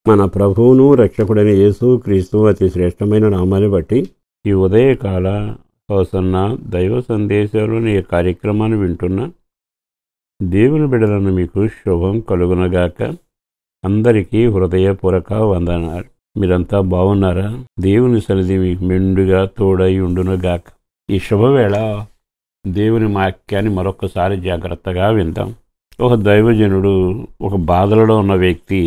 మన ప్రభువును రక్షకుడైన యేసు క్రీస్తు అతి శ్రేష్టమైన నామాన్ని బట్టి ఈ ఉదయకాల హోసన్న దైవ సందేశాలను ఈ కార్యక్రమాన్ని వింటున్న దేవుని బిడ్డలను మీకు శుభం కలుగునగాక. అందరికీ హృదయపూర్వక వందనాలు. మీరంతా బాగున్నారా? దేవుని సన్నిధి మీకు మెండుగా తోడై ఉండునగాక. ఈ శుభవేళ దేవుని వాక్యాన్ని మరొకసారి జాగ్రత్తగా విందాం. ఒక దైవజనుడు, ఒక బాధలలో ఉన్న వ్యక్తి,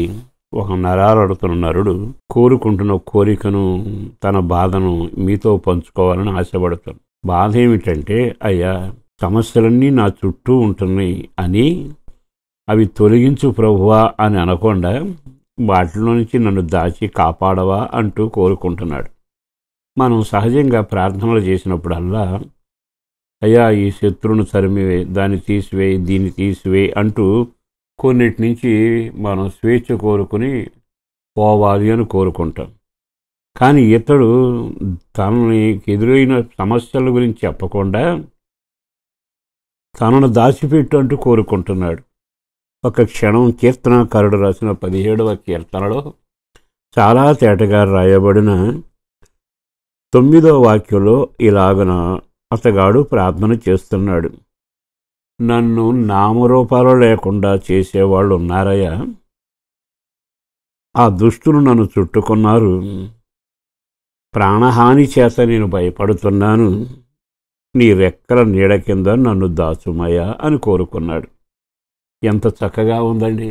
ఒక నరాలడుతున్న నరుడు కోరుకుంటున్న కోరికను, తన బాధను మీతో పంచుకోవాలని ఆశపడతాడు. బాధ ఏమిటంటే, అయ్యా సమస్యలన్నీ నా చుట్టూ ఉంటున్నాయి అని అవి తొలగించు ప్రభువా అని అనకుండా వాటిలో నుంచి నన్ను దాచి కాపాడవా అంటూ కోరుకుంటున్నాడు. మనం సహజంగా ప్రార్థనలు చేసినప్పుడల్లా అయ్యా ఈ శత్రువును తరిమివేయి, దాన్ని తీసివేయి, దీన్ని తీసివేయి అంటూ కొన్నిటి నుంచి మనం స్వేచ్ఛ కోరుకుని పోవాలి అని కోరుకుంటాం. కానీ ఇతడు తనని ఎదురైన సమస్యల గురించి చెప్పకుండా తనను దాచిపెట్టు అంటూ కోరుకుంటున్నాడు. ఒక క్షణం కీర్తనాకారుడు రాసిన 17వ కీర్తనలో చాలా తేటగా రాయబడిన 9వ వాక్యంలో ఇలాగన అతగాడు ప్రార్థన చేస్తున్నాడు. నన్ను నామరూపాలు లేకుండా చేసేవాళ్ళు ఉన్నారయ్యా, ఆ దుష్టులు నన్ను చుట్టుకున్నారు, ప్రాణహాని చేత నేను భయపడుతున్నాను, నీ రెక్కల నీడ కింద నన్ను దాచుమయ్యా అని కోరుకున్నాడు. ఎంత చక్కగా ఉందండి.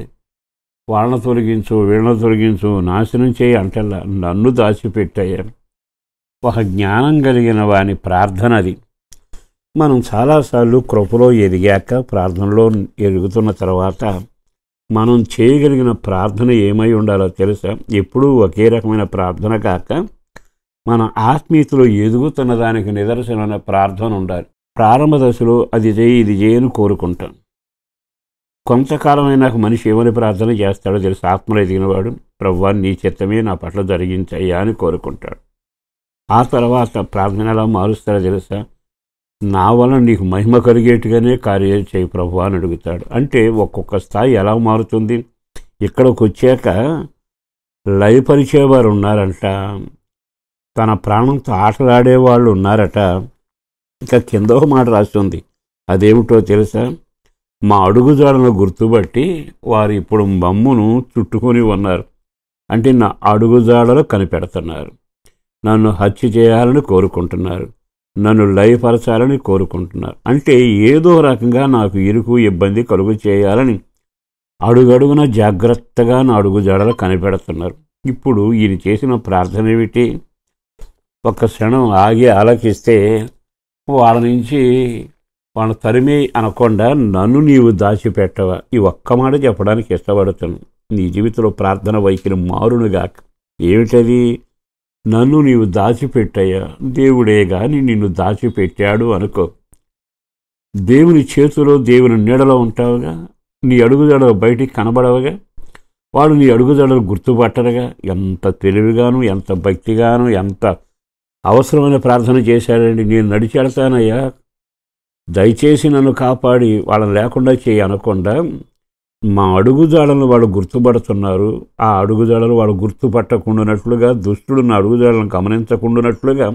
వాళ్ళని తొలగించు, వీళ్ళని తొలగించు, నాశనం చేయి అంటల్లా నన్ను దాచిపెట్టయ్యా. ఒక జ్ఞానం కలిగిన వాని ప్రార్థన అది. మనం చాలాసార్లు కృపలో ఎదిగాక, ప్రార్థనలో ఎదుగుతున్న తర్వాత మనం చేయగలిగిన ప్రార్థన ఏమై ఉండాలో తెలుసా? ఎప్పుడూ ఒకే రకమైన ప్రార్థన కాక మన ఆత్మీయతలో ఎదుగుతున్న దానికి నిదర్శనమైన ప్రార్థన ఉండాలి. ప్రారంభ దశలో అది చేయి, ఇది చేయని కోరుకుంటాం. కొంతకాలమైనాక మనిషి ఏమని ప్రార్థన చేస్తాడో తెలుసు? ఆత్మలో ఎదిగినవాడు ప్రభువా నీ చిత్తమే నా పట్ల జరిగించయ్యా అని కోరుకుంటాడు. ఆ తర్వాత ప్రార్థన ఎలా మారుస్తాడో తెలుసా? నా వలన నీకు మహిమ కలిగేట్టుగానే కార్యాలు చేయి ప్రభువా అని అడుగుతాడు. అంటే ఒక్కొక్క స్థాయి ఎలా మారుతుంది? ఇక్కడికి వచ్చాక లయపరిచేవారు ఉన్నారంట, తన ప్రాణంతో ఆటలాడేవాళ్ళు ఉన్నారట. ఇంకా కింద ఒక మాట రాస్తుంది, అదేమిటో తెలుసా? మా అడుగుజాడలను గుర్తుపట్టి వారు ఇప్పుడు మమ్మును చుట్టుకొని ఉన్నారు. అంటే నా అడుగుజాడలు కనిపెడుతున్నారు, నన్ను హత్య చేయాలని కోరుకుంటున్నారు, నన్ను లయపరచాలని కోరుకుంటున్నారు. అంటే ఏదో రకంగా నాకు ఇరుకు ఇబ్బంది కలుగు చేయాలని అడుగడుగున జాగ్రత్తగా నా అడుగుజాడలు కనిపెడుతున్నారు. ఇప్పుడు ఈయన చేసిన ప్రార్థన ఏమిటి? ఒక్క క్షణం ఆగి ఆలకిస్తే వాళ్ళ నుంచి వాళ్ళ తరిమే అనకుండా నన్ను నీవు దాచిపెట్టవా. ఈ ఒక్క మాట చెప్పడానికి ఇష్టపడుతున్నాను. నీ జీవితంలో ప్రార్థన వైఖరి మారునుగాక. ఏమిటది? నన్ను నీవు దాచిపెట్టయ్యా. దేవుడే గాని నిన్ను దాచిపెట్టాడు అనుకో. దేవుని చేతిలో, దేవుని నీడలో ఉంటావుగా. నీ అడుగుజాడలు బయటికి కనబడవుగా. వాడు నీ అడుగుజాడలు గుర్తుపట్టరుగా. ఎంత తెలివిగాను, ఎంత భక్తిగాను, ఎంత అవసరమైన ప్రార్థన చేశాడండి. నేను నడిచెడతానయ్యా, దయచేసి నన్ను కాపాడి వాళ్ళని లేకుండా చేయి అనకుండా మా అడుగుజాడలను వాళ్ళు గుర్తుపడుతున్నారు. ఆ అడుగుజాడలు వాళ్ళు గుర్తుపట్టకుండానట్లుగా, దుష్టుడు నా అడుగుజాడలను గమనించకుండానట్లుగా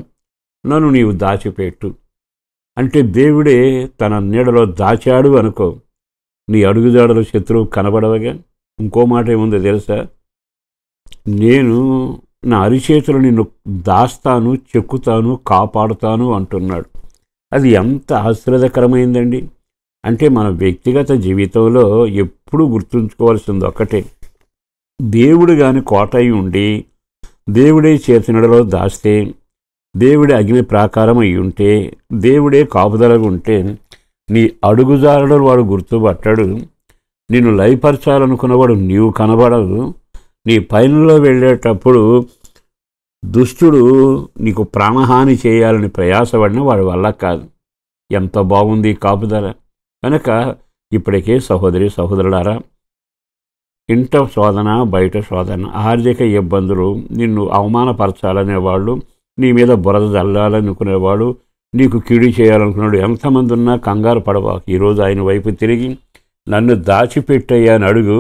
నన్ను నీవు దాచిపెట్టు. అంటే దేవుడే తన నీడలో దాచాడు అనుకో. నీ అడుగుజాడలు శత్రువు కనబడవగా. ఇంకో మాట ఏముందో తెలుసా? నేను నా అరిచేతులు నిన్ను దాస్తాను, చెక్కుతాను, కాపాడుతాను అంటున్నాడు. అది ఎంత ఆశ్చర్యకరమైందండి. అంటే మన వ్యక్తిగత జీవితంలో ఎప్పుడు గుర్తుంచుకోవాల్సింది ఒక్కటే, దేవుడు గాని కోట అయి ఉండి దేవుడే చేతినడలో దాస్తే, దేవుడే అగ్ని ప్రాకారం అయి ఉంటే, దేవుడే కాపుదలగా ఉంటే నీ అడుగుజాడలు వాడు గుర్తుపట్టాడు. నిన్ను లయపరచాలనుకున్నవాడు నీవు కనబడదు. నీ పైనలో వెళ్ళేటప్పుడు దుష్టుడు నీకు ప్రాణహాని చేయాలని ప్రయాసపడిన వాడి వల్ల కాదు. ఎంత బాగుంది కాపుదల. కనుక ఇప్పటికే సహోదరి సహోదరులారా, ఇంట శోధన, బయట శోధన, ఆర్థిక ఇబ్బందులు, నిన్ను అవమానపరచాలనేవాళ్ళు, నీ మీద బురద జల్లాలనుకునేవాడు, నీకు కీడు చేయాలనుకున్నాడు ఎంతమంది ఉన్నా కంగారు పడవా. ఈరోజు ఆయన వైపు తిరిగి నన్ను దాచిపెట్టయ్యా అని అడుగు.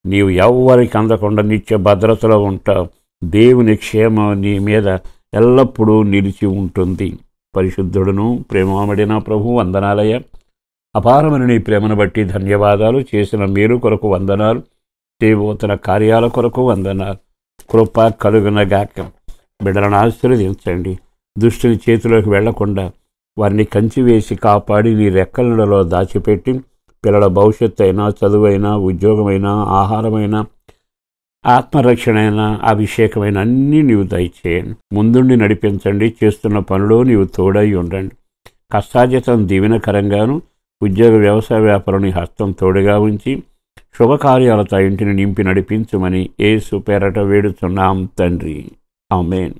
నీవు ఎవ్వరికి అందకుండా నిత్య భద్రతలో ఉంటావు. దేవుని క్షేమం నీ మీద ఎల్లప్పుడూ నిలిచి ఉంటుంది. పరిశుద్ధుడును ప్రేమమడిన ప్రభు వందనాలయ్య. అపారమైన నీ ప్రేమను బట్టి ధన్యవాదాలు. చేసిన మేలు కొరకు వందనాలు. చేయబోతున్న కార్యాల కొరకు వందనాలు. కృప కలుగునగాక. బిడ్డలను ఆశీర్వదించండి. దుష్టుని చేతిలోకి వెళ్లకుండా వారిని కంచివేసి కాపాడి నీ రెక్కలలో దాచిపెట్టి పిల్లల భవిష్యత్తు అయినా, చదువైనా, ఉద్యోగమైనా, ఆహారమైనా, ఆత్మరక్షణైనా, అభిషేకమైన అన్నీ నీవు దయచేయండి. ముందుండి నడిపించండి. చేస్తున్న పనిలో నీవు తోడై ఉండండి. కష్టార్జితం దీవెనకరంగాను, ఉద్యోగ వ్యవసాయ వ్యాపారం నీ హస్తం తోడుగా ఉంచి శుభకార్యాలతో ఇంటిని నింపి నడిపించుమని యేసు పేరట వేడుచున్నాం తండ్రి. ఆమేన్.